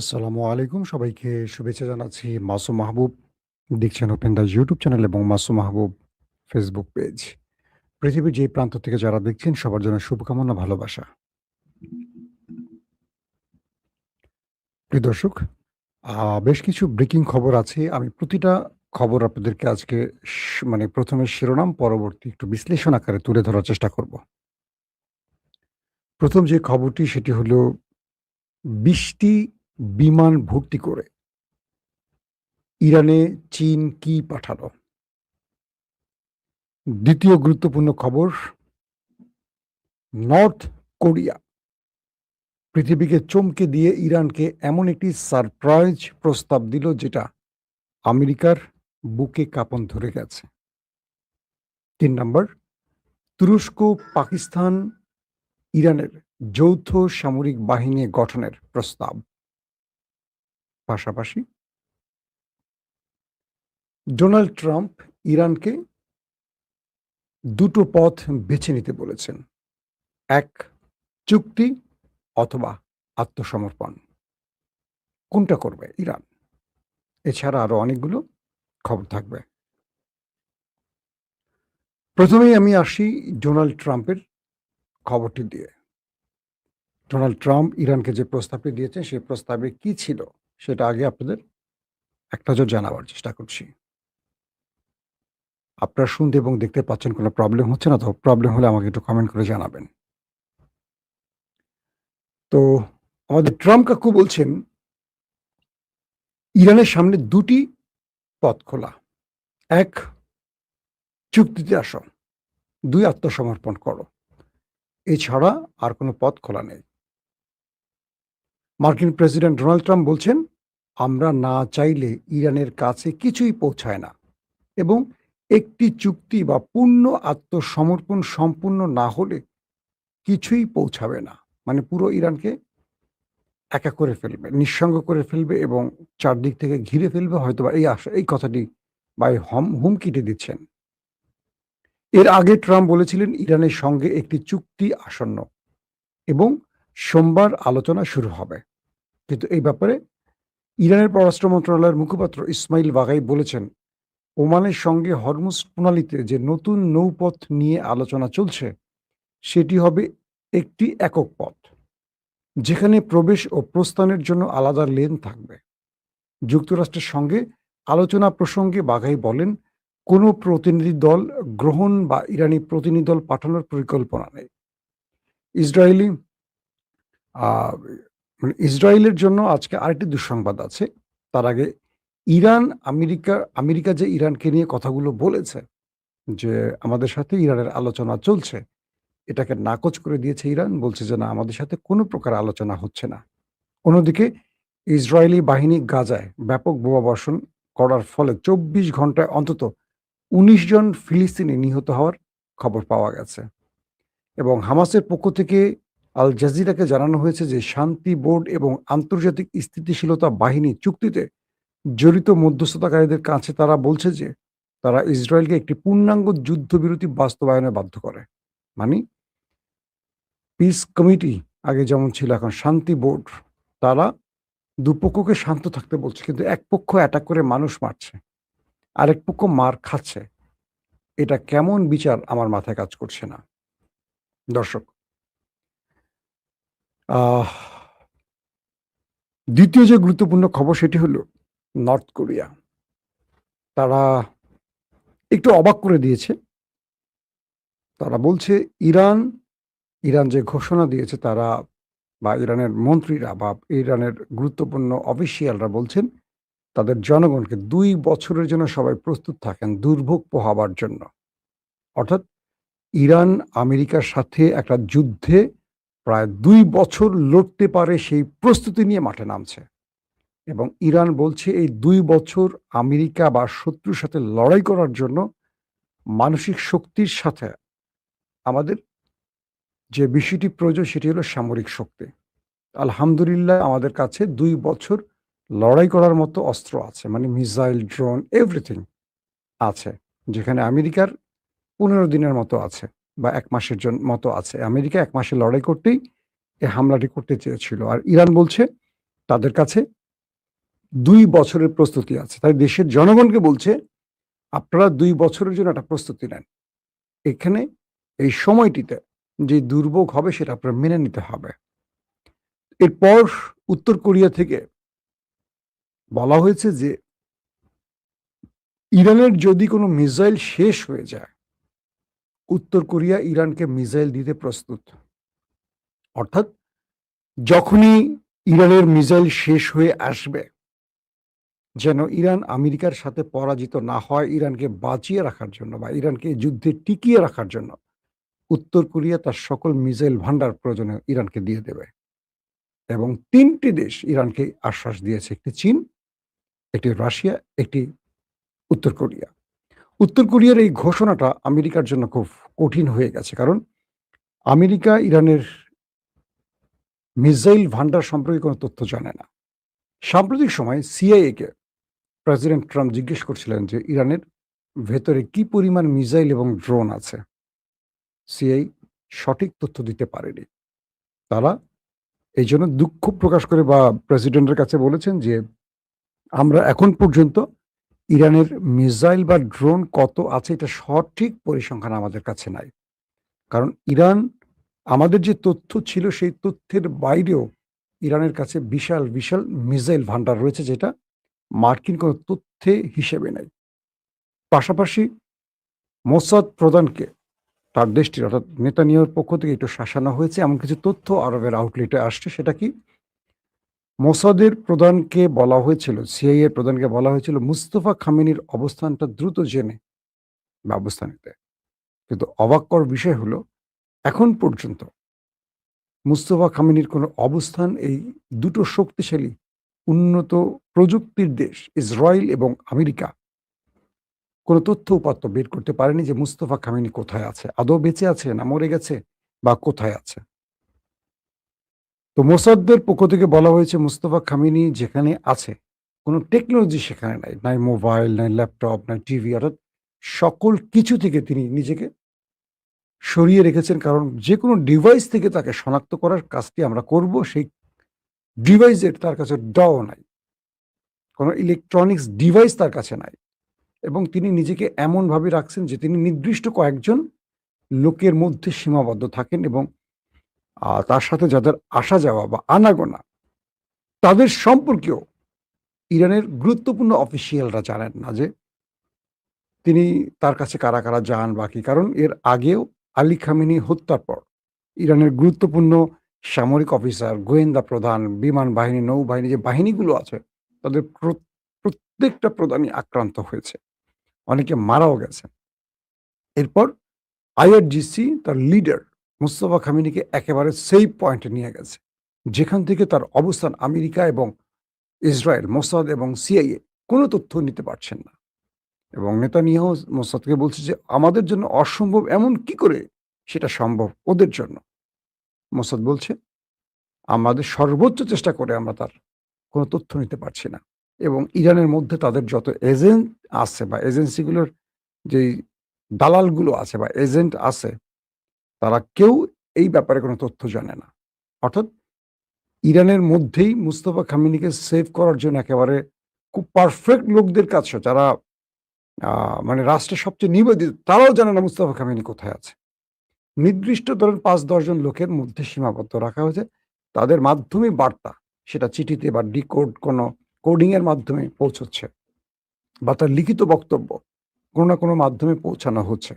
আসসালামু আলাইকুম। সবাইকে শুভেচ্ছা জানাচ্ছি। মাসুম মাহবুব দেখছেন ওপেন দ্য ইউটিউব চ্যানেল এবং মাসুম মাহবুব ফেসবুক পেজ। পৃথিবীর যে প্রান্ত থেকে যারা দেখছেন সবার জন্য শুভকামনা, ভালোবাসা। প্রিয় দর্শক, বেশ কিছু ব্রেকিং খবর আছে। আমি প্রতিটা খবর আপনাদেরকে আজকে মানে ১ম এ শিরোনাম, পরবর্তী একটু বিশ্লেষণ আকারে তুলে ধরার চেষ্টা করব। ১ম যে খবরটি সেটি হলো ২০টি বিমান ভর্তি করে ইরানে চীন কি পাঠালো? দ্বিতীয় গুরুত্বপূর্ণ খবর, নর্থ কোরিয়া পৃথিবীকে চমকে দিয়ে ইরানকে এমন একটি সারপ্রাইজ প্রস্তাব দিল যেটা আমেরিকার বুকে কাঁপন ধরে গেছে। ৩ নাম্বার, তুরস্ক, পাকিস্তান, ইরানের যৌথ সামরিক বাহিনী গঠনের প্রস্তাব। পাশাপাশি ডোনাল্ড ট্রাম্প ইরানকে দুটো পথ বেছে নিতে বলেছেন। ১, চুক্তি অথবা আত্মসমর্পণ। কোনটা করবে ইরান? এছাড়া আরো অনেকগুলো খবর থাকবে। প্রথমেই আমি আসি ডোনাল্ড ট্রাম্পের খবরটি দিয়ে। ডোনাল্ড ট্রাম্প ইরানকে যে প্রস্তাবটি দিয়েছেন সেই প্রস্তাবে কি ছিল সেটা আগে আপনাদের একটা নজর জানাবার চেষ্টা করছি। আপনারা শুনতে এবং দেখতে পাচ্ছেন, কোনো প্রবলেম হচ্ছে না তো? প্রবলেম হলে আমাকে একটু কমেন্ট করে জানাবেন। তো আমাদের ট্রাম্প কাকু বলছেন, ইরানের সামনে ২ টি পথ খোলা। ১, চুক্তিতে আসো। ২, আত্মসমর্পণ করো। এছাড়া আর কোনো পথ খোলা নেই। মার্কিন প্রেসিডেন্ট ডোনাল্ড ট্রাম্প বলছেন, আমরা না চাইলে ইরানের কাছে কিছুই পৌঁছায় না এবং একটি চুক্তি বা পূর্ণ আত্মসমর্পণ সম্পূর্ণ না হলে কিছুই পৌঁছাবে না। মানে পুরো ইরানকে একা করে ফেলবে, নিঃসঙ্গ করে ফেলবে এবং চারদিক থেকে ঘিরে ফেলবে, হয়তোবা এই কথাটি বা এই হুমকিটি দিচ্ছেন। এর আগে ট্রাম্প বলেছিলেন ইরানের সঙ্গে একটি চুক্তি আসন্ন এবং সোমবার আলোচনা শুরু হবে। কিন্তু এই ব্যাপারে ইরানের পররাষ্ট্র মন্ত্রণালয়ের মুখপাত্র ইসমাইল বাগাই বলেছেন, ওমানের সঙ্গে হরমুজ প্রণালীতে যে নতুন নৌপথ নিয়ে আলোচনা চলছে সেটি হবে একটি একক পথ, যেখানে প্রবেশ ও প্রস্থানের জন্য আলাদা লেন থাকবে। যুক্তরাষ্ট্রের সঙ্গে আলোচনা প্রসঙ্গে বাঘাই বলেন, কোনো প্রতিনিধি দল গ্রহণ বা ইরানি প্রতিনিধি দল পাঠানোর পরিকল্পনা নেই। ইসরায়েলি আহ, ইসরায়েলের জন্য আজকে আরেকটি দুঃসংবাদ আছে। তার আগে ইরান, আমেরিকা যে ইরানকে নিয়ে কথাগুলো বলেছে যে আমাদের সাথে ইরানের আলোচনা চলছে, এটাকে নাকচ করে দিয়েছে ইরান। বলছে যে না, আমাদের সাথে কোনো প্রকার আলোচনা হচ্ছে না। অন্যদিকে ইসরায়েলি বাহিনী গাজায় ব্যাপক বোমাবর্ষণ করার ফলে ২৪ ঘন্টায় অন্তত ১৯ জন ফিলিস্তিনি নিহত হওয়ার খবর পাওয়া গেছে এবং হামাসের পক্ষ থেকে আল জাজিরাকে জানানো হয়েছে যে শান্তি বোর্ড এবং আন্তর্জাতিক স্থিতিশীলতা বাহিনী চুক্তিতে জড়িত মধ্যস্থতাকারীদের কাছে তারা বলছে যে তারা ইসরায়েলকে একটি পূর্ণাঙ্গ যুদ্ধবিরতি বাস্তবায়নে বাধ্য করে। মানে পিস কমিটি আগে যেমন ছিল, এখন শান্তি বোর্ড, তারা দুপক্ষকে শান্ত থাকতে বলছে, কিন্তু এক পক্ষ অ্যাটাক করে মানুষ মারছে, আরেক পক্ষ মার খাচ্ছে। এটা কেমন বিচার আমার মাথায় কাজ করছে না। দর্শক, আহ দ্বিতীয় যে গুরুত্বপূর্ণ খবর সেটি হলো নর্থ কোরিয়া। তারা একটু অবাক করে দিয়েছে। তারা বলছে ইরান যে ঘোষণা দিয়েছে, তারা বা ইরানের মন্ত্রীরা বা ইরানের গুরুত্বপূর্ণ অফিসিয়ালরা বলছেন তাদের জনগণকে ২ বছরের জন্য সবাই প্রস্তুত থাকেন দুর্ভোগ পোহাবার জন্য। অর্থাৎ ইরান আমেরিকার সাথে একটা যুদ্ধে প্রায় ২ বছর লড়তে পারে সেই প্রস্তুতি নিয়ে মাঠে নামছে এবং ইরান বলছে এই ২ বছর আমেরিকা বা শত্রুর সাথে লড়াই করার জন্য মানসিক শক্তির সাথে আমাদের যে বিষয়টি প্রয়োজন সেটি হলো সামরিক শক্তি। আলহামদুলিল্লাহ আমাদের কাছে ২ বছর লড়াই করার মতো অস্ত্র আছে, মানে মিসাইল, ড্রোন, এভরিথিং আছে, যেখানে আমেরিকার ১৫ দিনের মতো আছে বা ১ মাসের মতো আছে। আমেরিকা ১ মাসে লড়াই করতেই এ হামলাটি করতে চেয়েছিল। আর ইরান বলছে তাদের কাছে 2 বছরের প্রস্তুতি আছে। তাই দেশের জনগণকে বলছে, আপনারা 2 বছরের জন্য একটা প্রস্তুতি নেন। এখানে এই সময়টিতে যে দুর্ভোগ হবে সেটা আপনার মেনে নিতে হবে। এরপর উত্তর কোরিয়া থেকে বলা হয়েছে যে ইরানের যদি কোনো মিসাইল শেষ হয়ে যায়, উত্তর কোরিয়া ইরানকে মিসাইল দিতে প্রস্তুত। অর্থাৎ যখনই ইরানের মিসাইল শেষ হয়ে আসবে, যেন ইরান আমেরিকার সাথে পরাজিত না হয়, ইরানকে বাঁচিয়ে রাখার জন্য বা ইরানকে যুদ্ধে টিকিয়ে রাখার জন্য উত্তর কোরিয়া তার সকল মিসাইল ভান্ডার প্রয়োজনে ইরানকে দিয়ে দেবে। এবং 3টি দেশ ইরানকে আশ্বাস দিয়েছে, একটি চীন, একটি রাশিয়া, একটি উত্তর কোরিয়া। উত্তর কোরিয়ার এই ঘোষণাটা আমেরিকার জন্য খুব কঠিন হয়ে গেছে, কারণ আমেরিকা ইরানের মিসাইল ভান্ডার সম্পর্কে কোনো তথ্য জানে না। সাম্প্রতিক সময়ে সিআইএ কে প্রেসিডেন্ট ট্রাম্প জিজ্ঞেস করছিলেন যে ইরানের ভেতরে কি পরিমাণ মিসাইল এবং ড্রোন আছে। সিআইএ সঠিক তথ্য দিতে পারেনি। তারা এই জন্য দুঃখ প্রকাশ করে বা প্রেসিডেন্টের কাছে বলেছেন যে আমরা এখন পর্যন্ত ইরানের মিসাইল বা ড্রোন কত আছে এটা সঠিক পরিসংখ্যান আমাদের কাছে নাই। কারণ ইরান, আমাদের যে তথ্য ছিল সেই তথ্যের বাইরেও ইরানের কাছে বিশাল বিশাল মিসাইল ভান্ডার রয়েছে, যেটা মার্কিন কোনো তথ্যে হিসেবে নেই। পাশাপাশি মোসাদ প্রধানকে তার দেশটির অর্থাৎ নেতানিয়াহুর পক্ষ থেকে একটু শাসানো হয়েছে, এমন কিছু তথ্য আরবের আউটলেটে আসছে। সেটা কি, মোসাদের প্রধানকে বলা হয়েছিল, সিআইএ প্রধানকে বলা হয়েছিল মুস্তফা খামেনির অবস্থানটা দ্রুত জেনে ব্যবস্থা নিতে। কিন্তু অবাক করার বিষয় হলো, এখন পর্যন্ত মুস্তফা খামেনির কোনো অবস্থান এই দুটো শক্তিশালী উন্নত প্রযুক্তির দেশ ইসরায়েল এবং আমেরিকা কোনো তথ্য উপাত্ত বের করতে পারেনি যে মুস্তফা খামেনি কোথায় আছে, আদৌ বেঁচে আছে না মরে গেছে বা কোথায় আছে। তো মোসাদ্দের পক্ষ থেকে বলা হয়েছে মুস্তফা খামেনি যেখানে আছে কোনো টেকনোলজি সেখানে নাই, নাই মোবাইল, নাই ল্যাপটপ, নাই টিভি, অর্থাৎ সকল কিছু থেকে তিনি নিজেকে সরিয়ে রেখেছেন। কারণ যে কোনো ডিভাইস থেকে তাকে শনাক্ত করার কাজটি আমরা করব, সেই ডিভাইসের তার কাছে ডও নাই, কোনো ইলেকট্রনিক্স ডিভাইস তার কাছে নাই। এবং তিনি নিজেকে এমনভাবে রাখছেন যে তিনি নির্দিষ্ট কয়েকজন লোকের মধ্যে সীমাবদ্ধ থাকেন এবং তার সাথে যাদের আসা যাওয়া বা আনাগোনা তাদের সম্পর্কেও ইরানের গুরুত্বপূর্ণ অফিসিয়ালরা জানেন না যে তিনি তার কাছে কারা কারা যান বা কি। কারণ এর আগেও আলী খামেনি হত্যার পর ইরানের গুরুত্বপূর্ণ সামরিক অফিসার, গোয়েন্দা প্রধান, বিমান বাহিনী, নৌবাহিনী যে বাহিনীগুলো আছে তাদের প্রত্যেকটা প্রধানই আক্রান্ত হয়েছে, অনেকে মারাও গেছে। এরপর আইআরজিসি তার লিডার মুস্তফা খামেনিকে একেবারে সেফ পয়েন্টে নিয়ে গেছে, যেখান থেকে তার অবস্থান আমেরিকা এবং ইসরায়েল, মোসাদ এবং সিআইএ কোনো তথ্য নিতে পারছেন না। এবং নেতানিয়াহু মোসাদকে বলছে যে আমাদের জন্য অসম্ভব এমন কি করে সেটা সম্ভব ওদের জন্য। মোসাদ বলছে আমাদের সর্বোচ্চ চেষ্টা করে আমরা তার কোনো তথ্য নিতে পারছি না। এবং ইরানের মধ্যে তাদের যত এজেন্ট আছে বা এজেন্সিগুলোর যেই দালালগুলো আছে বা এজেন্ট আছে, তারা কেউ এই ব্যাপারে কোনো তথ্য জানে না। অর্থাৎ ইরানের মধ্যেই মুস্তফা খামেনিকে সেভ করার জন্য একেবারে খুব পারফেক্ট লোকদের কাছে, যারা মানে রাষ্ট্রের সবচেয়ে নিবেদিত, তারাও জানে না মুস্তফা খামেনি কোথায় আছে। নির্দিষ্ট ধরেন ৫-১০ জন লোকের মধ্যে সীমাবদ্ধ রাখা হয়েছে। তাদের মাধ্যমে বার্তা, সেটা চিঠিতে বা ডিকোড কোনো কোডিং এর মাধ্যমে পৌঁছচ্ছে বা তার লিখিত বক্তব্য কোনো না কোনো মাধ্যমে পৌঁছানো হচ্ছে।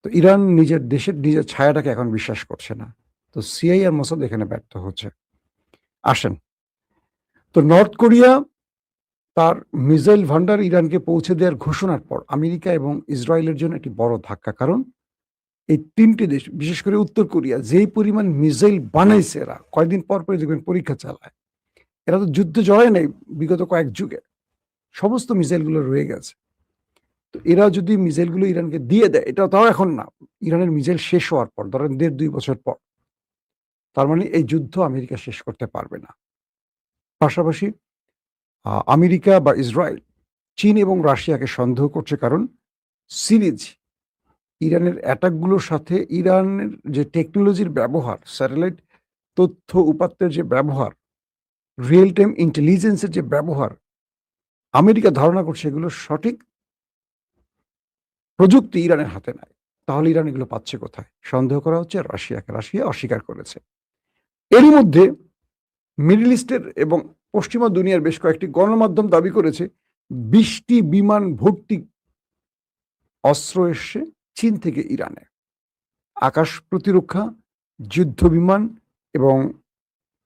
তো ইরান নিজের দেশের নিজের ছায়াটাকে এখন বিশ্বাস করছে না। তো সিআইএ আর মোসাদ এখানে ব্যর্থ হচ্ছে। আসেন, তো নর্থ কোরিয়া তার মিসাইল ভান্ডার ইরানকে পৌঁছে দেওয়ার ঘোষণার পর আমেরিকা এবং ইসরায়েলের জন্য একটি বড় ধাক্কা। কারণ এই ৩টি দেশ, বিশেষ করে উত্তর কোরিয়া যেই পরিমাণ মিসাইল বানাইছে, এরা কয়েকদিন পর পরই দেখবেন পরীক্ষা চালায়। এরা তো যুদ্ধে জড়ায় নাই বিগত কয়েক যুগে, সমস্ত মিসাইলগুলো রয়ে গেছে। তো এরা যদি মিসাইলগুলো ইরানকে দিয়ে দেয়, এটা তাও এখন না, ইরানের মিসাইল শেষ হওয়ার পর, ধরেন ১.৫-২ বছর পর, তার মানে এই যুদ্ধ আমেরিকা শেষ করতে পারবে না। পাশাপাশি আমেরিকা বা ইসরায়েল চীন এবং রাশিয়াকে সন্দেহ করছে, কারণ সিরিজ ইরানের অ্যাটাকগুলোর সাথে ইরানের যে টেকনোলজির ব্যবহার, স্যাটেলাইট তথ্য উপাত্তের যে ব্যবহার, রিয়েল টাইম ইন্টেলিজেন্সের যে ব্যবহার আমেরিকা ধারণা করছে এগুলো সঠিক প্রযুক্তি ইরানের হাতে নাই। তাহলে ইরান এগুলো পাচ্ছে কোথায়? সন্দেহ করা হচ্ছে রাশিয়াকে। রাশিয়া অস্বীকার করেছে। এরই মধ্যে মিডল ইস্টের এবং পশ্চিমা দুনিয়ার বেশ কয়েকটি গণমাধ্যম দাবি করেছে 20টি বিমান ভর্তি অস্ত্র এসছে চীন থেকে ইরানে। আকাশ প্রতিরক্ষা, যুদ্ধ বিমান এবং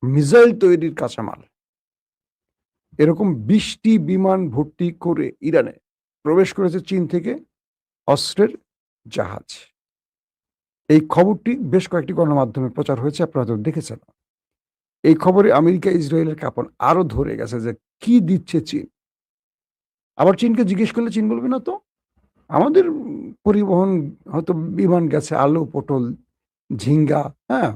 মিসাইল তৈরির কাঁচামাল। এরকম 20টি বিমান ভর্তি করে ইরানে প্রবেশ করেছে চীন থেকে অস্ত্রের জাহাজ। এই খবরটি বেশ কয়েকটি গণমাধ্যমে প্রচার হয়েছে, আপনারা হয়তো দেখেছেন। এই খবরে আমেরিকা ইসরায়েলের কাঁপন আরো ধরে গেছে যে কি দিচ্ছে চীন। আবার চীনকে জিজ্ঞেস করলে চীন বলবে না তো আমাদের পরিবহন হয়তো বিমান গেছে আলু, পটল, ঝিঙ্গা, হ্যাঁ,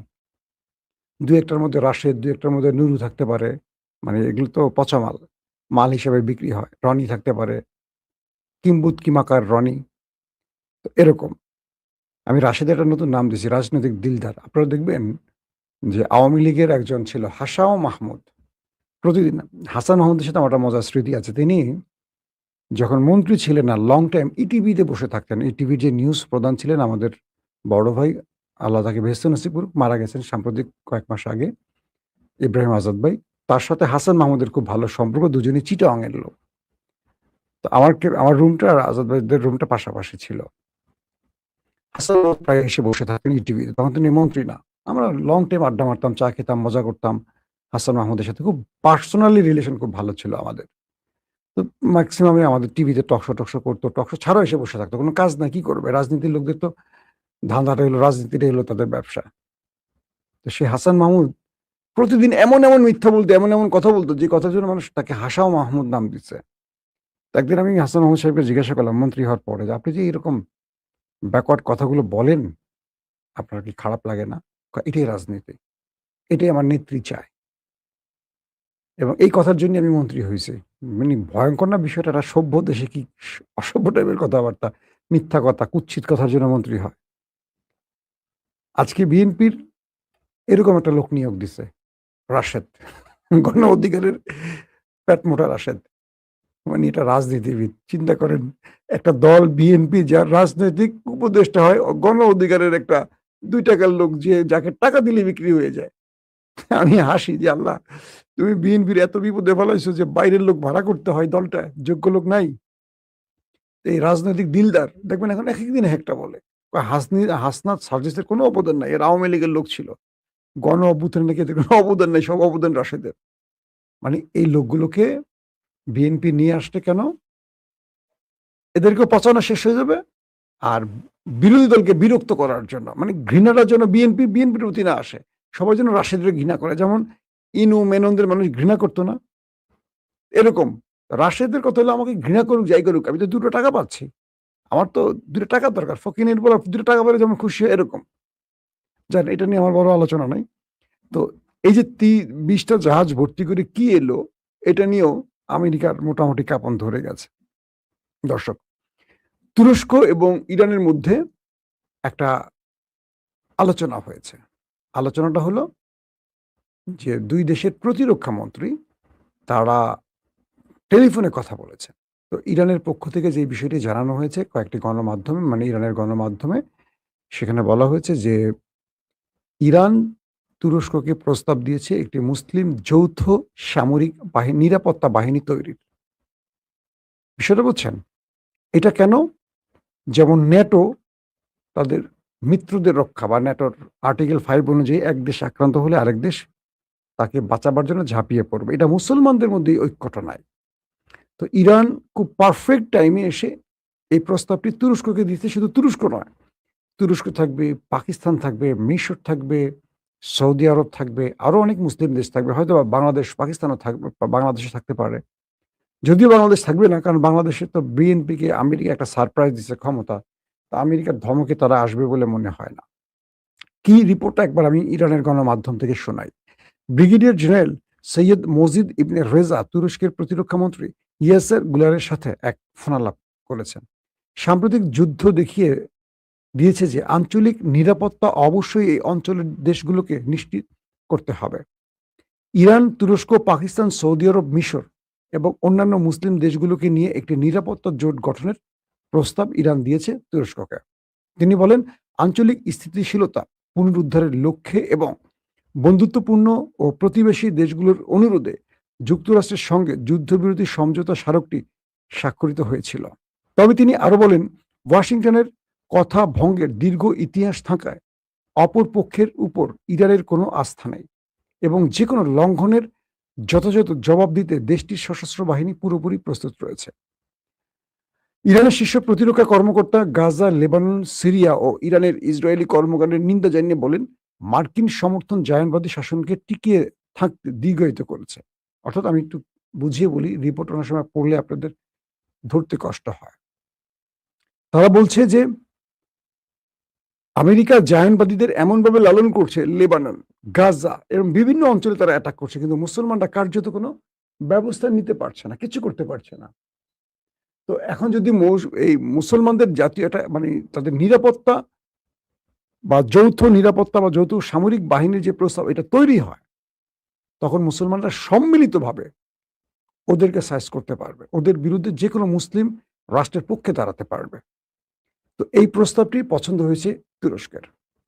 দু একটার মধ্যে রাশেদ, দু একটার মধ্যে নুরু থাকতে পারে, মানে এগুলো তো পচা মাল, মাল হিসেবে বিক্রি হয়। রনি থাকতে পারে, কিম্বুত কিমাকার রনি, তো এরকম। আমি রাশেদের একটা নতুন নাম দিয়েছি, রাজনৈতিক দিলদার। আপনারা দেখবেন যে আওয়ামী লীগের একজন ছিল হাসাও মাহমুদ। প্রতিদিন হাসান মাহমুদের সাথে আমার একটা মজার স্মৃতি আছে। তিনি যখন মন্ত্রী ছিলেন না, লং টাইম ইটিভিতে বসে থাকতেন। ইটিভির যে নিউজ প্রধান ছিলেন আমাদের বড় ভাই, আল্লাহ তাকে বেহেশত নসিব করুক, মারা গেছেন সাম্প্রতিক কয়েক মাস আগে, ইব্রাহিম আজাদ ভাই। তার সাথে হাসান মাহমুদের খুব ভালো সম্পর্ক, দুজনেই চিটাগাংয়ের লোক। তো আমার রুমটা আর আজাদ ভাইদের রুমটা পাশাপাশি ছিল। হাসান মাহমুদ প্রায় এসে বসে থাকতেন ইটিভিতে, তখন তিনি মন্ত্রী না। আমরা লং টাইম আড্ডা মারতাম, চা খেতাম, মজা করতাম। হাসান মাহমুদের সাথে খুব পার্সোনালি রিলেশন খুব ভালো ছিল আমাদের। তো ম্যাক্সিমামে আমাদের টিভিতে টকশো করতো, টকশো ছাড়াও এসে বসে থাকতো। কোনো কাজ না, কি করবে? রাজনীতির লোকদের তো ধাঁধাটা হলো, রাজনীতিটাই হলো তাদের ব্যবসা। তো সেই হাসান মাহমুদ প্রতিদিন এমন মিথ্যা বলতো, এমন কথা বলতো যে কথার জন্য মানুষ তাকে হাসাও মাহমুদ নাম দিচ্ছে। তো একদিন আমি হাসান মাহমুদ সাহেবকে জিজ্ঞাসা করলাম মন্ত্রী হওয়ার পরে যে আপনি যে এরকম ব্যাকওয়ার্ড কথাগুলো বলেন, আপনার কি খারাপ লাগে না? এটাই রাজনীতি, এটাই আমার নেত্রী চায়, এবং এই কথার জন্য আমি মন্ত্রী হয়েছি। মানে ভয়ঙ্কর না বিষয়টা? একটা সভ্য দেশে কি অসভ্য টাইপের কথাবার্তা, মিথ্যা কথা, কুৎসিত কথার জন্য মন্ত্রী হয়? আজকে বিএনপির এরকম একটা লোক নিয়োগ দিছে, রাশেদ, গণ অধিকারের পেট মোটা রাশেদ। মানে এটা রাজনীতিবিদ। চিন্তা করেন, একটা দল বিএনপি যার রাজনৈতিক উপদেষ্টা হয় গণ অধিকারের একটা 2 টাকার লোক, যে যাকে টাকা দিলে বিক্রি হয়ে যায়। আমি হাসি যে আল্লাহ, তুমি বিএনপির এত বিপদে ফেলাইছো যে বাইরের লোক ভাড়া করতে হয় দলটা, যোগ্য লোক নাই। এই রাজনৈতিক দিলদার দেখবেন এখন এক একদিন একটা বলে হাসনাত সার্জিসের কোনো অবদান নাই, এর আওয়ামী লীগের লোক ছিল। গণ অভ্যুত্থানে নাকি এদের কোনো অবদান নাই, সব অবদান রাশেদের। মানে এই লোকগুলোকে বিএনপি নিয়ে আসছে কেন? এদেরকে পচানো শেষ হয়ে যাবে, আর বিরোধী দলকে বিরক্ত করার জন্য, মানে ঘৃণাটা যেন বিএনপির প্রতি না আসে, সবাই যেন রাশেদের ঘৃণা করে। যেমন ইনু মেননদের মানুষ ঘৃণা করতো না, এরকম রাশেদের কথা হলো আমাকে ঘৃণা করুক, যাই করুক, আমি তো 2 টাকা পাচ্ছি, আমার তো 2 টাকা দরকার। ফকিনের বলা 2 টাকা পেলে যেমন খুশি হয়, এরকম। জানেন, এটা নিয়ে আমার বড় আলোচনা নাই। তো এই যে 20টা জাহাজ ভর্তি করে কি এলো, এটা নিয়েও আমেরিকার মোটামুটি কাঁপন ধরে গেছে। দর্শক, তুরস্ক এবং ইরানের মধ্যে একটা আলোচনা হয়েছে। আলোচনাটা হলো যে 2 দেশের প্রতিরক্ষা মন্ত্রী তারা টেলিফোনে কথা বলেছে। তো ইরানের পক্ষ থেকে যে বিষয়টি জানানো হয়েছে কয়েকটি গণমাধ্যমে, মানে ইরানের গণমাধ্যমে, সেখানে বলা হয়েছে যে ইরান তুরস্ককে প্রস্তাব দিয়েছে একটি মুসলিম যৌথ সামরিক নিরাপত্তা বাহিনী তৈরির। বিষয়টা বুঝছেন? এটা কেন? যেমন ন্যাটো তাদের মিত্রদের রক্ষা, বা ন্যাটোর আর্টিকেল 5 অনুযায়ী এক দেশ আক্রান্ত হলে আরেক দেশ তাকে বাঁচাবার জন্য ঝাঁপিয়ে পড়বে। এটা মুসলমানদের মধ্যে এই ঐক্যটা নাই। তো ইরান খুব পারফেক্ট টাইমে এসে এই প্রস্তাবটি তুরস্ককে দিতে, শুধু তুরস্ক নয়, তুরস্ক থাকবে, পাকিস্তান থাকবে, মিশর থাকবে, সৌদি আরব থাকবে, আরো অনেক মুসলিম দেশ থাকবে, হয়তো বাংলাদেশ, পাকিস্তানও থাকবে, বাংলাদেশে থাকতে পারে। যদিও বাংলাদেশ থাকবে না, কারণ বাংলাদেশে তো বিএনপিকে আমেরিকা একটা সারপ্রাইজ দিচ্ছে ক্ষমতা, তা আমেরিকার ধমকে তারা আসবে বলে মনে হয় না। কি রিপোর্টটা একবার আমি ইরানের গণমাধ্যম থেকে শোনাই। ব্রিগেডিয়ার জেনারেল সৈয়দ মজিদ ইবনে রেজা তুরস্কের প্রতিরক্ষা মন্ত্রী ইয়াসের গুলারের সাথে এক ফোনালাপ করেছেন। সাম্প্রতিক যুদ্ধ দেখিয়ে দিয়েছে যে আঞ্চলিক নিরাপত্তা অবশ্যই এই অঞ্চলের দেশগুলোকে নিশ্চিত করতে হবে। ইরান, তুরস্ক, পাকিস্তান, সৌদি আরব, মিশর এবং অন্যান্য মুসলিম দেশগুলোকে নিয়ে একটি নিরাপত্তা জোট গঠনের প্রস্তাব ইরান দিয়েছে তুরস্ককে। তিনি বলেন, আঞ্চলিক স্থিতিশীলতা পুনরুদ্ধারের লক্ষ্যে এবং বন্ধুত্বপূর্ণ ও প্রতিবেশী দেশগুলোর অনুরোধে যুক্তরাষ্ট্রের সঙ্গে যুদ্ধবিরতি সমঝোতা স্মারকটি স্বাক্ষরিত হয়েছিল। তবে তিনি আরো বলেন, ওয়াশিংটনের কথা ভঙ্গের দীর্ঘ ইতিহাস থাকায় অপর পক্ষের উপর ইরানের কোনো আস্থা নেই এবং যে কোনো লঙ্ঘনের যথাযথ জবাব দিতে দেশটির সশস্ত্র বাহিনী পুরোপুরি প্রস্তুত রয়েছে। ইরানের শীর্ষ প্রতিরক্ষা কর্মকর্তা গাজা, লেবানন, সিরিয়া ও ইরানের ইসরায়েলি কর্মকাণ্ডের নিন্দা জানিয়ে বলেন, মার্কিন সমর্থন জায়নবাদী শাসনকে টিকিয়ে থাকতে দীর্ঘায়িত করেছে। অর্থাৎ আমি একটু বুঝিয়ে বলি, রিপোর্ট অনেক সময় পড়লে আপনাদের ধরতে কষ্ট হয়। তারা বলছে যে আমেরিকা জায়নবাদীদের এমনভাবে লালন করছে, লেবানন, গাজা এবং বিভিন্ন অঞ্চলে তারা অ্যাটাক করছে, কিন্তু মুসলমানরা কার্যত কোনো ব্যবস্থা নিতে পারছে না, কিছু করতে পারছে না। তো এখন যদি এই মুসলমানদের জাতীয় একটা মানে তাদের নিরাপত্তা বা যৌথ নিরাপত্তা বা যৌথ সামরিক বাহিনীর যে প্রস্তাব এটা তৈরি হয়, তখন মুসলমানরা সম্মিলিতভাবে ওদেরকে সাইজ করতে পারবে, ওদের বিরুদ্ধে যে কোনো মুসলিম রাষ্ট্রের পক্ষে দাঁড়াতে পারবে। তো এই প্রস্তাবটি পছন্দ হয়েছে তুরস্কের।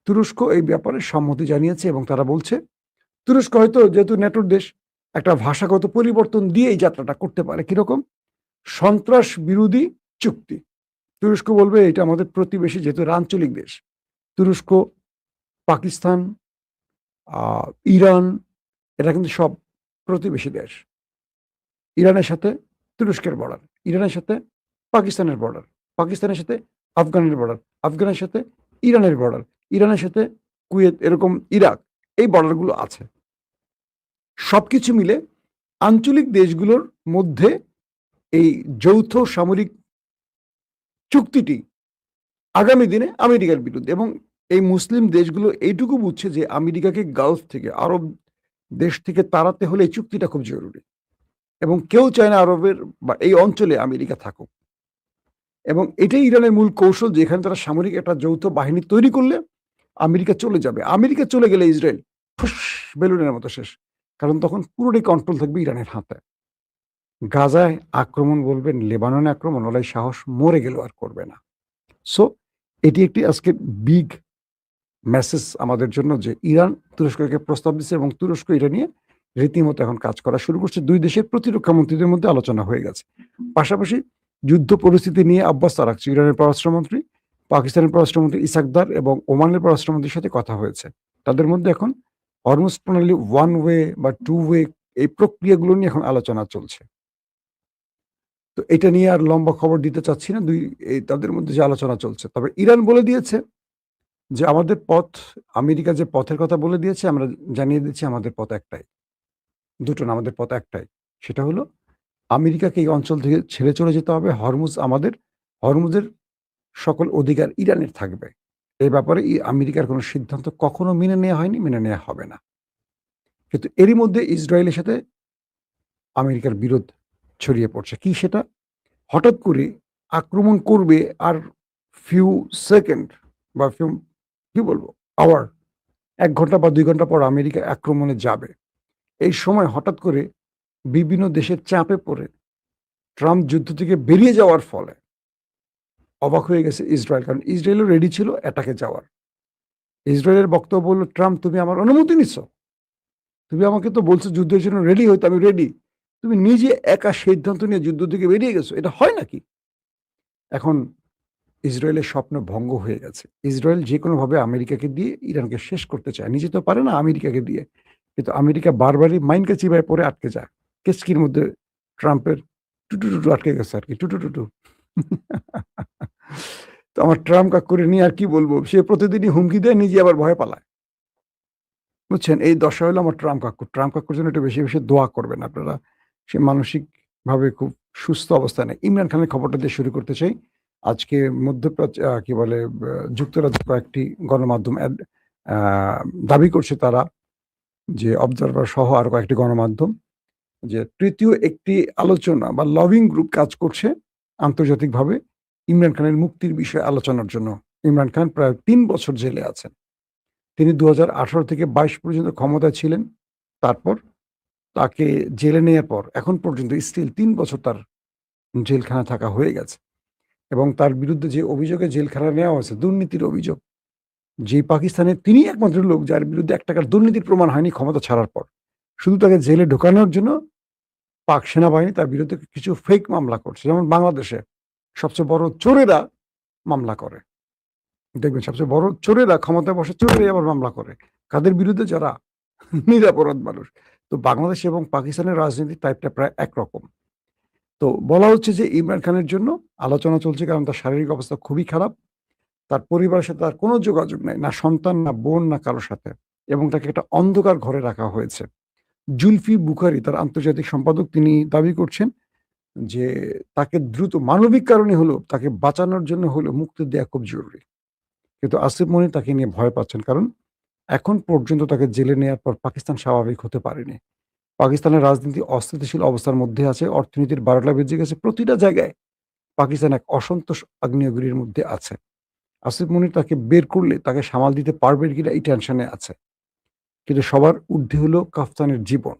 তুরস্ক এই ব্যাপারে সম্মতি জানিয়েছে এবং তারা বলছে, তুরস্ক হয়তো যেহেতু ন্যাটোর দেশ, একটা ভাষাগত পরিবর্তন দিয়ে এই যাত্রাটা করতে পারে। কিরকম? সন্ত্রাস বিরোধী চুক্তি। তুরস্ক বলবে এটা আমাদের প্রতিবেশী, যেহেতু আঞ্চলিক দেশ। তুরস্ক, পাকিস্তান, ইরান, এটা কিন্তু সব প্রতিবেশী দেশ। ইরানের সাথে তুরস্কের বর্ডার, ইরানের সাথে পাকিস্তানের বর্ডার, পাকিস্তানের সাথে আফগানের বর্ডার, আফগানের সাথে ইরানের বর্ডার, ইরানের সাথে কুয়েত, এরকম ইরাক, এই বর্ডারগুলো আছে। সবকিছু মিলে আঞ্চলিক দেশগুলোর মধ্যে এই যৌথ সামরিক চুক্তিটি আগামী দিনে আমেরিকার বিরুদ্ধে, এবং এই মুসলিম দেশগুলো এইটুকু বুঝছে যে আমেরিকাকে গালফ থেকে, আরব দেশ থেকে তাড়াতে হলে এই চুক্তিটা খুব জরুরি, এবং কেউ চায় না আরবের বা এই অঞ্চলে আমেরিকা থাকুক। এবং এটাই ইরানের মূল কৌশল, যেখানে তারা সামরিক একটা যৌথ বাহিনী তৈরি করলে আমেরিকা চলে যাবে। আমেরিকা চলে গেলে ইসরায়েল ফুস বেলুনের মতো শেষ, কারণ তখন পুরোটাই কন্ট্রোল থাকবে ইরানের হাতে। গাজায় আক্রমণ বলবেন, লেবাননে আক্রমণ, ওলাই সাহস মরে গেল আর করবে না। সো এটি একটি আজকের বিগ মেসেজ আমাদের জন্য, যে ইরান তুরস্ককে প্রস্তাব দিচ্ছে এবং তুরস্ক এটা নিয়ে রীতিমতো এখন কাজ করা শুরু করছে। দুই দেশের প্রতিরক্ষা মন্ত্রীদের মধ্যে আলোচনা হয়ে গেছে। পাশাপাশি যুদ্ধ পরিস্থিতি নিয়ে আব্বাস আরাকচি, ইরানের পররাষ্ট্রমন্ত্রী, পাকিস্তানের পররাষ্ট্রমন্ত্রী ইসাকদার এবং ওমানের পররাষ্ট্রমন্ত্রীর সাথে কথা হয়েছে। তাদের মধ্যে এখন হরমুজ প্রণালী ওয়ান ওয়ে বা টু ওয়ে, এই প্রক্রিয়াগুলো নিয়ে এখন আলোচনা চলছে। তো এটা নিয়ে আর লম্বা খবর দিতে চাচ্ছি না, তাদের মধ্যে যে আলোচনা চলছে। তবে ইরান বলে দিয়েছে যে আমাদের পথ, আমেরিকা যে পথের কথা বলে দিয়েছে, আমরা জানিয়ে দিচ্ছি আমাদের পথ একটাই, দুটো না, আমাদের পথ একটাই। সেটা হলো আমেরিকাকে এই অঞ্চল থেকে ছেড়ে চলে যেতে হবে। হরমুজ আমাদের, হরমুজের সকল অধিকার ইরানের থাকবে। এই ব্যাপারে আমেরিকার কোনো সিদ্ধান্ত কখনো মেনে নেওয়া হয়নি, মেনে নেওয়া হবে না। কিন্তু এরই মধ্যে ইসরায়েলের সাথে আমেরিকার বিরোধ ছড়িয়ে পড়ছে। কি সেটা? হঠাৎ করে আক্রমণ করবে, আর ফিউ সেকেন্ড বা কি বলবো, আওয়ার, ১ ঘন্টা বা ২ ঘন্টা পর আমেরিকা আক্রমণে যাবে। এই সময় হঠাৎ করে বিভিন্ন দেশের চাপে পড়ে ট্রাম্প যুদ্ধ থেকে বেরিয়ে যাওয়ার ফলে অবাক হয়ে গেছে ইসরায়েল, কারণ ইসরায়েলও রেডি ছিল অ্যাটাকে যাওয়ার। ইসরায়েলের বক্তব্য হলো, ট্রাম্প তুমি আমার অনুমতি নিচ্ছ? তুমি আমাকে তো বলছো যুদ্ধের জন্য রেডি হইতে, আমি রেডি। তুমি নিজে একা সিদ্ধান্ত নিয়ে যুদ্ধ থেকে বেরিয়ে গেছো, এটা হয় নাকি? এখন ইসরায়েলের স্বপ্ন ভঙ্গ হয়ে গেছে। ইসরায়েল যে কোনোভাবে আমেরিকাকে দিয়ে ইরানকে শেষ করতে চায়। নিজে তো পারে না আমেরিকাকে দিয়ে। কিন্তু আমেরিকা বারবারই মাইনকা চিবায় পড়ে আটকে যায়। কেচকির মধ্যে ট্রাম্পের টুটু আটকে গেছে আরকি, টুটু। তো আমার ট্রাম্প কাকুরে নিয়ে আর কি বলবো? সে প্রতিদিনই হুমকি দেয়, নিজে আবার ভয়ে পালায়। বুঝছেন? এই দশা হলো আমার ট্রাম্প কাকুর। ট্রাম্প কাকুর জন্য একটু বেশি দোয়া করবেন আপনারা। সে মানসিকভাবে খুব সুস্থ অবস্থায় নেই। ইমরান খানের খবরটা দিয়ে শুরু করতে চাই। আজকে মধ্যপ্রাচ্য কি বলে, যুক্তরাজ্যের কয়েকটি গণমাধ্যম আ দাবি করছে তারা, যে অবজারভার সহ আরো কয়েকটি গণমাধ্যম, যে তৃতীয় একটি আলোচনা বা লবিং গ্রুপ কাজ করছে আন্তর্জাতিকভাবে ইমরান খানের মুক্তির বিষয়ে আলোচনার জন্য। ইমরান খান প্রায় ৩ বছর জেলে আছেন। তিনি ২০১৮ থেকে ২২ পর্যন্ত ক্ষমতায় ছিলেন। তারপর তাকে জেলে নেওয়ার পর এখন পর্যন্ত স্টিল ৩ বছর তার জেলখানা থাকা হয়ে গেছে এবং তার বিরুদ্ধে যে অভিযোগে জেলখানায় নেওয়া হয়েছে দুর্নীতির অভিযোগ, যে পাকিস্তানের তিনি একমাত্র লোক যার বিরুদ্ধে এক টাকার দুর্নীতির প্রমাণ হয়নি ক্ষমতা ছাড়ার পর। শুধু তাকে জেলে ঢোকানোর জন্য পাক সেনাবাহিনী তার বিরুদ্ধে কিছু ফেক মামলা করছে। যেমন বাংলাদেশে সবচেয়ে বড় চোরেরা মামলা করে। দেখবেন সবচেয়ে বড় চোরেরা ক্ষমতায় বসে চোরেরাই আবার মামলা করে। কাদের বিরুদ্ধে? যারা নিরপরাধ মানুষ। তো বাংলাদেশ এবং পাকিস্তানের রাজনীতির টাইপটা প্রায় একরকম। তো বলা হচ্ছে যে ইমরান খানের জন্য আলোচনা চলছে কারণ তার শারীরিক অবস্থা খুবই খারাপ। তার পরিবারের সাথে তার কোনো যোগাযোগ নাই। না সন্তান, না বোন, না কারো সাথে। এবং তাকে একটা অন্ধকার ঘরে রাখা হয়েছে। জুলফি বুখারী তার আন্তর্জাতিক সম্পাদক, তিনি দাবি করছেন যে তাকে দ্রুত মানবিক কারণে হলেও তাকে বাঁচানোর জন্য হলেও মুক্তি দেয়া খুব জরুরি। কিন্তু আসিফ মনির তাকে নিয়ে ভয় পাচ্ছেন। কারণ এখন পর্যন্ত তাকে জেলে নেয়ার পর পাকিস্তান স্বাভাবিক হতে পারেনি। পাকিস্তানের রাজনীতি অস্থিতিশীল অবস্থার মধ্যে আছে। অর্থনীতির বারোটা বেজে গেছে। প্রতিটা জায়গায় পাকিস্তান এক অসন্তোষ আগ্নেয়গিরির মধ্যে আছে। আসিফ মনির তাকে বের করলে তাকে সামাল দিতে পারবেন কিনা এই টেনশনে আছে। কিন্তু সবার ঊর্ধ্বে হলো কাফতানের জীবন।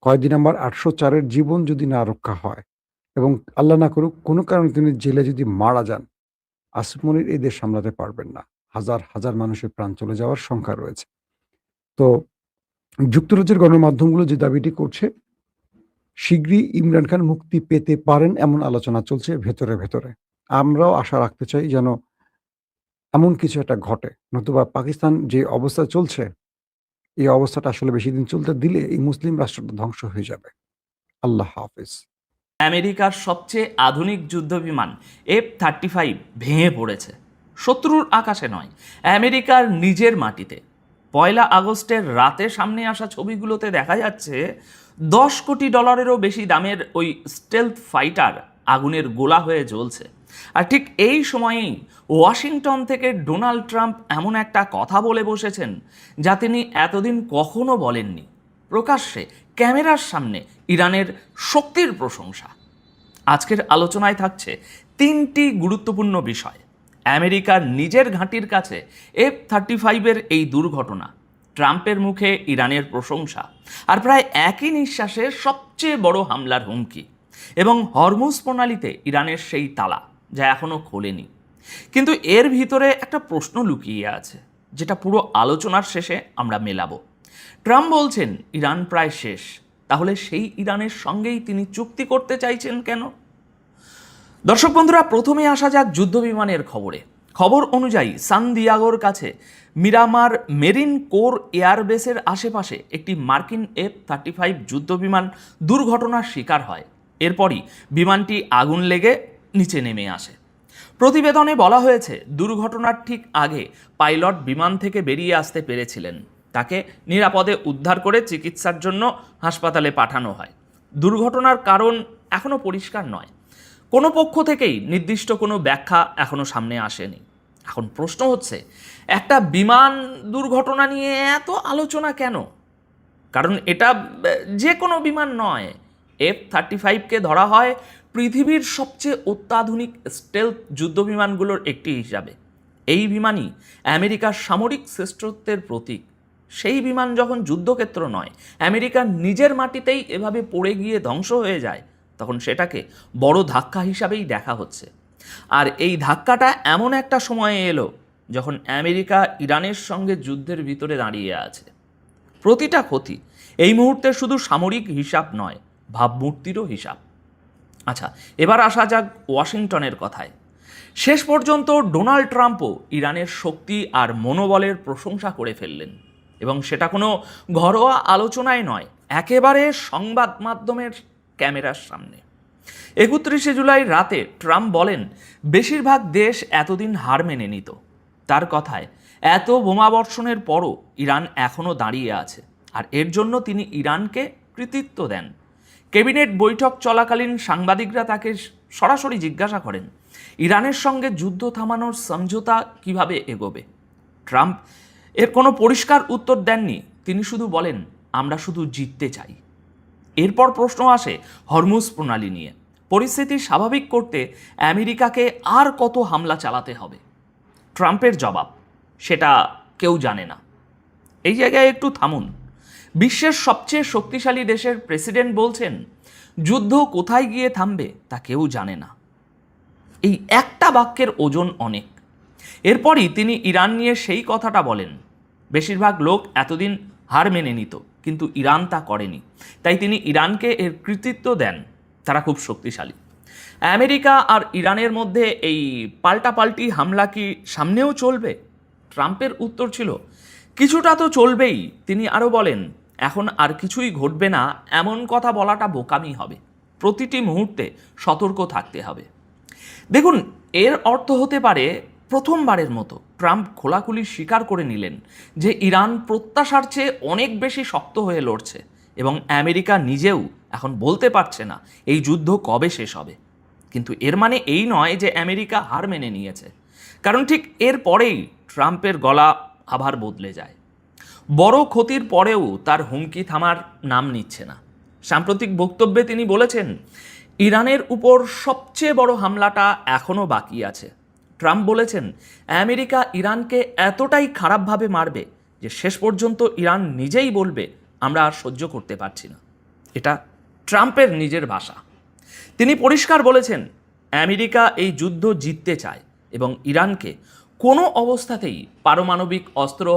কয়েদি নাম্বার ৮০৪ এর জীবন যদি না রক্ষা হয় এবং আল্লাহ না করুক কোনো কারণে তিনি জেলে যদি মারা যান, আসিফ মনির এই দেশ সামলাতে পারবেন না। হাজার, হাজার মানুষের প্রাণ চলে যাওয়ার সংখ্যা রয়েছে। তো যুক্তরাজ্যের গণমাধ্যমগুলো যে দাবিটি করছে, শিগগিরই ইমরান খান মুক্তি পেতে পারেন এমন আলোচনা চলছে ভেতরে, ভেতরে। আমরাও আশা রাখতে চাই যেন এমন কিছু একটা ঘটে। নতুবা পাকিস্তান যে অবস্থা চলছে, এই অবস্থাটা আসলে বেশিদিন চলতে দিলে এই মুসলিম রাষ্ট্রটা ধ্বংস হয়ে যাবে। আল্লাহ হাফেজ। আমেরিকার সবচেয়ে আধুনিক যুদ্ধবিমান F-35 ভেঙে পড়েছে। শত্রুর আকাশে নয়, আমেরিকার নিজের মাটিতে। ১লা আগস্টের রাতে সামনে আসা ছবিগুলোতে দেখা যাচ্ছে $10 কোটিরও বেশি দামের ওই স্টেলথ ফাইটার আগুনের গোলা হয়ে জ্বলছে। আর ঠিক এই সময়েই ওয়াশিংটন থেকে ডোনাল্ড ট্রাম্প এমন একটা কথা বলে বসেছেন যা তিনি এতদিন কখনো বলেননি। প্রকাশ্যে ক্যামেরার সামনে ইরানের শক্তির প্রশংসা। আজকের আলোচনায় থাকছে 3টি গুরুত্বপূর্ণ বিষয়। আমেরিকার নিজের ঘাঁটির কাছে F-35 এই দুর্ঘটনা, ট্রাম্পের মুখে ইরানের প্রশংসা, আর প্রায় একই নিঃশ্বাসে সবচেয়ে বড় হামলার হুমকি, এবং হরমুজ প্রণালীতে ইরানের সেই তালা যা এখনো খোলেনি। কিন্তু এর ভিতরে একটা প্রশ্ন লুকিয়ে আছে যেটা পুরো আলোচনার শেষে আমরা মেলাবো। ট্রাম্প বলছেন ইরান প্রায় শেষ, তাহলে সেই ইরানের সঙ্গেই তিনি চুক্তি করতে চাইছেন কেন? দর্শক বন্ধুরা, প্রথমে আসা যাক যুদ্ধবিমানের খবরে। খবর অনুযায়ী সান দিয়াগোর কাছে মিরামার মেরিন কোর এয়ারবেসের আশেপাশে একটি মার্কিন F-35 যুদ্ধবিমান দুর্ঘটনার শিকার হয়। এরপরই বিমানটি আগুন লেগে নিচে নেমে আসে। প্রতিবেদনে বলা হয়েছে দুর্ঘটনার ঠিক আগে পাইলট বিমান থেকে বেরিয়ে আসতে পেরেছিলেন। তাকে নিরাপদে উদ্ধার করে চিকিৎসার জন্য হাসপাতালে পাঠানো হয়। দুর্ঘটনার কারণ এখনও পরিষ্কার নয়। কোনো পক্ষ থেকেই নির্দিষ্ট কোনো ব্যাখ্যা এখনও সামনে আসেনি। এখন প্রশ্ন হচ্ছে, একটা বিমান দুর্ঘটনা নিয়ে এত আলোচনা কেন? কারণ এটা যে কোনো বিমান নয়। F-35কে ধরা হয় পৃথিবীর সবচেয়ে অত্যাধুনিক স্টেলথ যুদ্ধবিমানগুলোর একটি হিসাবে। এই বিমানই আমেরিকার সামরিক শ্রেষ্ঠত্বের প্রতীক। সেই বিমান যখন যুদ্ধক্ষেত্র নয়, আমেরিকার নিজের মাটিতেই এভাবে পড়ে গিয়ে ধ্বংস হয়ে যায়, তখন সেটাকে বড় ধাক্কা হিসাবেই দেখা হচ্ছে। আর এই ধাক্কাটা এমন একটা সময়ে এলো যখন আমেরিকা ইরানের সঙ্গে যুদ্ধের ভিতরে দাঁড়িয়ে আছে। প্রতিটা ক্ষতি এই মুহূর্তে শুধু সামরিক হিসাব নয়, ভাবমূর্তিরও হিসাব। আচ্ছা, এবার আসা যাক ওয়াশিংটনের কথায়। শেষ পর্যন্ত ডোনাল্ড ট্রাম্পও ইরানের শক্তি আর মনোবলের প্রশংসা করে ফেললেন, এবং সেটা কোনো ঘরোয়া আলোচনায় নয়, একেবারে সংবাদ মাধ্যমের ক্যামেরার সামনে। 31শে জুলাই রাতে ট্রাম্প বলেন বেশিরভাগ দেশ এতদিন হার মেনে নিত। তার কথায় এত বোমাবর্ষণের পরও ইরান এখনও দাঁড়িয়ে আছে, আর এর জন্য তিনি ইরানকে কৃতিত্ব দেন। ক্যাবিনেট বৈঠক চলাকালীন সাংবাদিকরা তাকে সরাসরি জিজ্ঞাসা করেন ইরানের সঙ্গে যুদ্ধ থামানোর সমঝোতা কিভাবে এগোবে। ট্রাম্প এর কোনো পরিষ্কার উত্তর দেননি। তিনি শুধু বলেন আমরা শুধু জিততে চাই। এরপর প্রশ্ন আসে হরমুজ প্রণালী নিয়ে। পরিস্থিতি স্বাভাবিক করতে আমেরিকাকে আর কত হামলা চালাতে হবে? ট্রাম্পের জবাব, সেটা কেউ জানে না। এই জায়গায় একটু থামুন। বিশ্বের সবচেয়ে শক্তিশালী দেশের প্রেসিডেন্ট বলছেন যুদ্ধ কোথায় গিয়ে থামবে তা কেউ জানে না। এই একটা বাক্যের ওজন অনেক। এরপরই তিনি ইরান নিয়ে সেই কথাটা বলেন, বেশিরভাগ লোক এতদিন হার মেনে নিত, কিন্তু ইরান তা করেনি। তাই তিনি ইরানকে এর কৃতিত্ব দেন, তারা খুব শক্তিশালী। আমেরিকা আর ইরানের মধ্যে এই পাল্টাপাল্টি হামলা কি সামনেও চলবে? ট্রাম্পের উত্তর ছিল, কিছুটা তো চলবেই। তিনি আরও বলেন, এখন আর কিছুই ঘটবে না এমন কথা বলাটা বোকামি হবে, প্রতিটি মুহূর্তে সতর্ক থাকতে হবে। দেখুন, এর অর্থ হতে পারে প্রথমবারের মতো ট্রাম্প খোলাখুলি স্বীকার করে নিলেন যে ইরান প্রত্যাশার চেয়ে অনেক বেশি শক্ত হয়ে লড়ছে, এবং আমেরিকা নিজেও এখন বলতে পারছে না এই যুদ্ধ কবে শেষ হবে। কিন্তু এর মানে এই নয় যে আমেরিকা হার মেনে নিয়েছে, কারণ ঠিক এর পরেই ট্রাম্পের গলা আবার বদলে যায়। বড় ক্ষতির পরেও তার হুমকি থামার নাম নিচ্ছে না। সাম্প্রতিক বক্তব্যে তিনি বলেছেন, ইরানের উপর সবচেয়ে বড় হামলাটা এখনও বাকি আছে। ট্রাম্প বলেছেন, আমেরিকা ইরানকে এতটাই খারাপভাবে মারবে যে শেষ পর্যন্ত ইরান নিজেই বলবে আমরা আর সহ্য করতে পারছি না। এটা ট্রাম্পের নিজের ভাষা। তিনি পরিষ্কার বলেছেন, আমেরিকা এই যুদ্ধ জিততে চায় এবং ইরানকে কোনো অবস্থাতেই পারমাণবিক অস্ত্র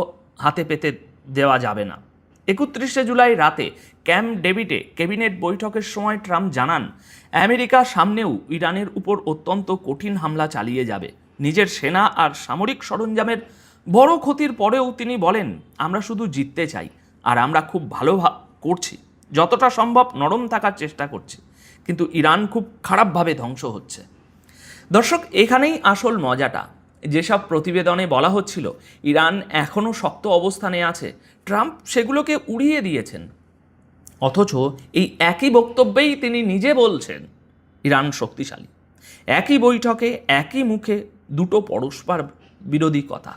হাতে পেতে দেওয়া যাবে না। 31শে জুলাই রাতে ক্যাম্প ডেভিডে ক্যাবিনেট বৈঠকের সময় ট্রাম্প জানান, আমেরিকা সামনেও ইরানের উপর অত্যন্ত কঠিন হামলা চালিয়ে যাবে। নিজের সেনা আর সামরিক সরঞ্জামের বড় ক্ষতির পরেও তিনি বলেন, আমরা শুধু জিততে চাই, আর আমরা খুব ভালো করছি, যতটা সম্ভব নরম থাকার চেষ্টা করছি, কিন্তু ইরান খুব খারাপভাবে ধ্বংস হচ্ছে। দর্শক, এখানেই আসল মজাটা। যেসব প্রতিবেদনে বলা হচ্ছিল ইরান এখনও শক্ত অবস্থানে আছে, ট্রাম্প সেগুলোকে উড়িয়ে দিয়েছেন। অথচ এই একই বক্তব্যেই তিনি নিজে বলছেন ইরান শক্তিশালী। একই বৈঠকে একই মুখে দুটো পরস্পর বিরোধী কথা।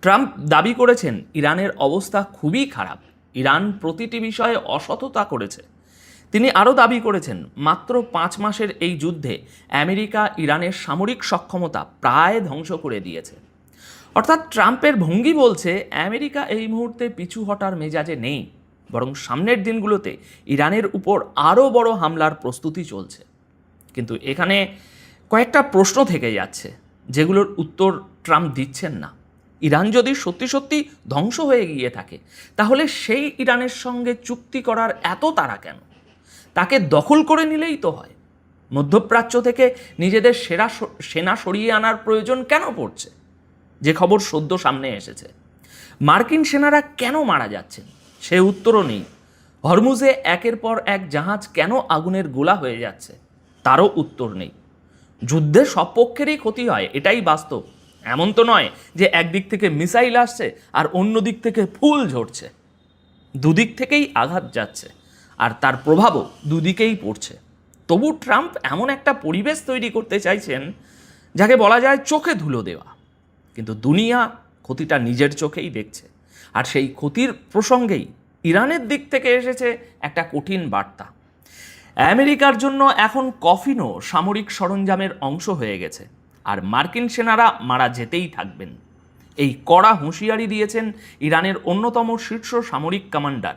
ট্রাম্প দাবি করেছেন ইরানের অবস্থা খুবই খারাপ, ইরান প্রতিটি বিষয়ে অসততা করেছে। তিনি আরও দাবি করেছেন, মাত্র 5 মাসের এই যুদ্ধে আমেরিকা ইরানের সামরিক সক্ষমতা প্রায় ধ্বংস করে দিয়েছে। অর্থাৎ ট্রাম্পের ভঙ্গি বলছে আমেরিকা এই মুহূর্তে পিছু হটার মেজাজে নেই, বরং সামনের দিনগুলোতে ইরানের উপর আরও বড় হামলার প্রস্তুতি চলছে। কিন্তু এখানে কয়েকটা প্রশ্ন থেকে যাচ্ছে, যেগুলোর উত্তর ট্রাম্প দিচ্ছেন না। ইরান যদি সত্যি সত্যি ধ্বংস হয়ে গিয়ে থাকে, তাহলে সেই ইরানের সঙ্গে চুক্তি করার এত তাড়া কেন? তাকে দখল করে নিলেই তো হয়। মধ্যপ্রাচ্য থেকে নিজেদের সেনা সরিয়ে আনার প্রয়োজন কেন পড়ছে? যে খবর সদ্য সামনে এসেছে, মার্কিন সেনারা কেন মারা যাচ্ছেন সে উত্তরও নেই। হরমুজে একের পর এক জাহাজ কেন আগুনের গোলা হয়ে যাচ্ছে তারও উত্তর নেই। যুদ্ধে সব পক্ষেরই ক্ষতি হয়, এটাই বাস্তব। এমন তো নয় যে একদিক থেকে মিসাইল আসছে আর অন্য দিক থেকে ফুল ঝরছে। দুদিক থেকেই আঘাত যাচ্ছে, আর তার প্রভাবও দুদিকেই পড়ছে। তবু ট্রাম্প এমন একটা পরিবেশ তৈরি করতে চাইছেন যাকে বলা যায় চোখে ধুলো দেওয়া। কিন্তু দুনিয়া ক্ষতিটা নিজের চোখেই দেখছে, আর সেই ক্ষতির প্রসঙ্গেই ইরানের দিক থেকে এসেছে একটা কঠিন বার্তা। আমেরিকার জন্য এখন কফিনও সামরিক সরঞ্জামের অংশ হয়ে গেছে, আর মার্কিন সেনারা মারা যেতেই থাকবেন। এই কড়া হুঁশিয়ারি দিয়েছেন ইরানের অন্যতম শীর্ষ সামরিক কমান্ডার।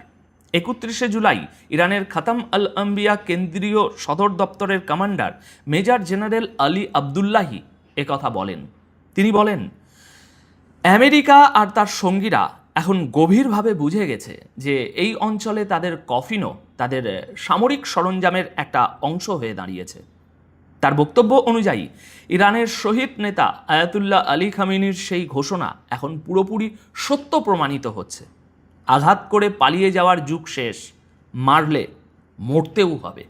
31শে জুলাই ইরানের খাতাম আল আম্বিয়া কেন্দ্রীয় সদর দপ্তরের commander major general Ali Abdullahi একথা বলেন। তিনি বলেন, আমেরিকা আর তার সঙ্গীরা এখন গভীরভাবে বুঝে গেছে যে এই অঞ্চলে তাদের কফিনও তাদের সামরিক সরঞ্জামের একটা অংশ হয়ে দাঁড়িয়েছে। তার বক্তব্য অনুযায়ী ইরানের শহীদ নেতা আয়াতুল্লাহ আলী খামেনির সেই ঘোষণা এখন পুরোপুরি সত্য প্রমাণিত হচ্ছে। আঘাত করে পালিয়ে যাওয়ার যুগ শেষ, মারলে মরতেও হবে।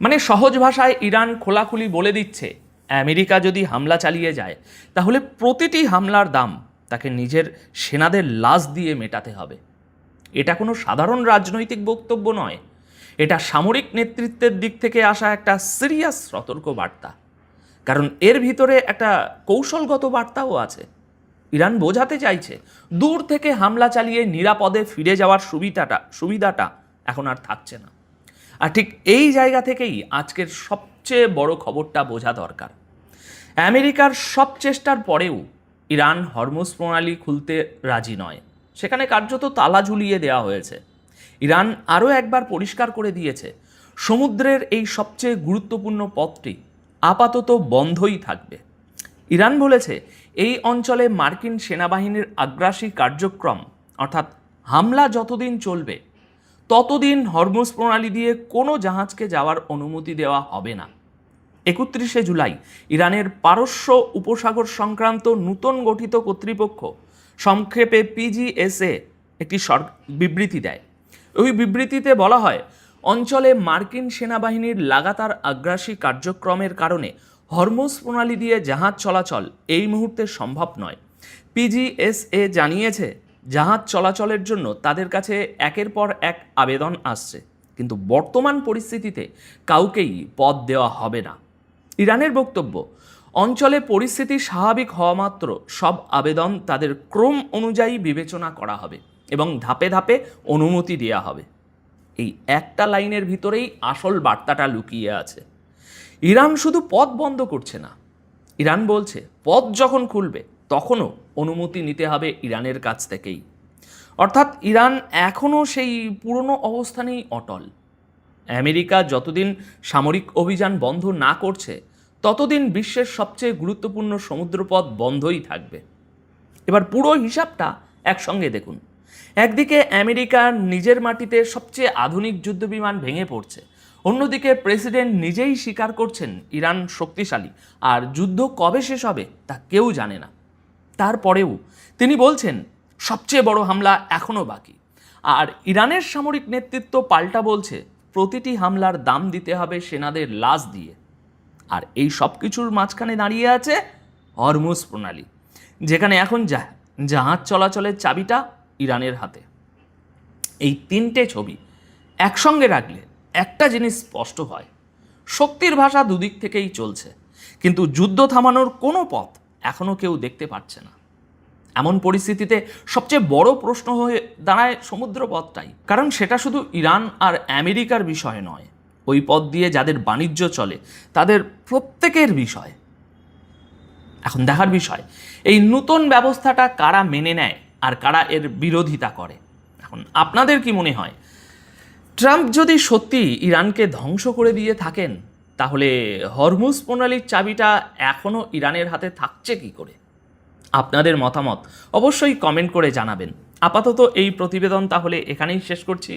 মানে সহজ ভাষায় ইরান খোলাখুলি বলে দিচ্ছে, আমেরিকা যদি হামলা চালিয়ে যায় তাহলে প্রতিটি হামলার দাম তাকে নিজের সেনাদের লাশ দিয়ে মেটাতে হবে। এটা কোনো সাধারণ রাজনৈতিক বক্তব্য নয়, এটা সামরিক নেতৃত্বের দিক থেকে আসা একটা সিরিয়াস সতর্ক বার্তা। কারণ এর ভিতরে একটা কৌশলগত বার্তাও আছে। ইরান বোঝাতে চাইছে দূর থেকে হামলা চালিয়ে নিরাপদে ফিরে যাওয়ার সুবিধাটা এখন আর থাকছে না। আর ঠিক এই জায়গা থেকেই আজকের সবচেয়ে বড় খবরটা বোঝা দরকার। আমেরিকার সব চেষ্টার পরেও ইরান হরমুজ প্রণালী খুলতে রাজি নয়। সেখানে কার্যত তালা ঝুলিয়ে দেওয়া হয়েছে। ইরান আরও একবার পরিষ্কার করে দিয়েছে সমুদ্রের এই সবচেয়ে গুরুত্বপূর্ণ পথটি আপাতত বন্ধই থাকবে। ইরান বলেছে এই অঞ্চলে মার্কিন সেনাবাহিনীর আগ্রাসী কার্যক্রম অর্থাৎ হামলা যতদিন চলবে ততদিন হরমুজ প্রণালী দিয়ে কোনো জাহাজকে যাওয়ার অনুমতি দেওয়া হবে না। 31শে জুলাই ইরানের পারস্য উপসাগর সংক্রান্ত নূতন গঠিত কর্তৃপক্ষ, সংক্ষেপে পিজিএসএ, একটি বিবৃতি দেয়। ওই বিবৃতিতে বলা হয়, অঞ্চলে মার্কিন সেনাবাহিনীর লাগাতার আগ্রাসী কার্যক্রমের কারণে হরমুজ প্রণালী দিয়ে জাহাজ চলাচল এই মুহূর্তে সম্ভব নয়। পিজিএসএ জানিয়েছে জাহাজ চলাচলের জন্য তাদের কাছে একের পর এক আবেদন আসছে, কিন্তু বর্তমান পরিস্থিতিতে কাউকেই পদ দেওয়া হবে না। ইরানের বক্তব্য, অঞ্চলে পরিস্থিতি স্বাভাবিক হওয়া মাত্র সব আবেদন তাদের ক্রম অনুযায়ী বিবেচনা করা হবে এবং ধাপে ধাপে অনুমতি দেওয়া হবে। এই একটা লাইনের ভিতরেই আসল বার্তাটা লুকিয়ে আছে। ইরান শুধু পথ বন্ধ করছে না, ইরান বলছে পথ যখন খুলবে তখনও অনুমতি নিতে হবে ইরানের কাছ থেকেই। অর্থাৎ ইরান এখনও সেই পুরনো অবস্থানেই অটল। আমেরিকা যতদিন সামরিক অভিযান বন্ধ না করছে ততদিন বিশ্বের সবচেয়ে গুরুত্বপূর্ণ সমুদ্রপথ বন্ধই থাকবে। এবার পুরো হিসাবটা একসঙ্গে দেখুন। একদিকে আমেরিকার নিজের মাটিতে সবচেয়ে আধুনিক যুদ্ধবিমান ভেঙে পড়ছে, অন্যদিকে প্রেসিডেন্ট নিজেই স্বীকার করছেন ইরান শক্তিশালী আর যুদ্ধ কবে শেষ হবে তা কেউ জানে না। তারপরেও তিনি বলছেন সবচেয়ে বড় হামলা এখনও বাকি। আর ইরানের সামরিক নেতৃত্ব পাল্টা বলছে প্রতিটি হামলার দাম দিতে হবে সেনাদের লাশ দিয়ে। আর এই সব কিছুর মাঝখানে দাঁড়িয়ে আছে হরমুজ প্রণালী, যেখানে এখন জাহাজ চলাচলের চাবিটা ইরানের হাতে। এই তিনটে ছবি একসঙ্গে রাখলে একটা জিনিস স্পষ্ট হয়, শক্তির ভাষা দুদিক থেকেই চলছে, কিন্তু যুদ্ধ থামানোর কোনো পথ এখনও কেউ দেখতে পাচ্ছে না। এমন পরিস্থিতিতে সবচেয়ে বড় প্রশ্ন হয়ে দাঁড়ায় সমুদ্রপথটাই, কারণ সেটা শুধু ইরান আর আমেরিকার বিষয় নয়, ওই পথ দিয়ে যাদের বাণিজ্য চলে তাদের প্রত্যেকের বিষয়। এখন দেখার বিষয় এই নতুন ব্যবস্থাটা কারা মেনে নেয় আর কারা এর বিরোধিতা করে। এখন আপনাদের কি মনে হয়, ট্রাম্প যদি সত্যি ইরানকে ধ্বংস করে দিয়ে থাকেন তাহলে হরমুজ প্রণালীর চাবিটা এখনও ইরানের হাতে থাকছে কি করে? আপনাদের মতামত অবশ্যই কমেন্ট করে জানাবেন। আপাতত এই প্রতিবেদন তাহলে এখানেই শেষ করছি।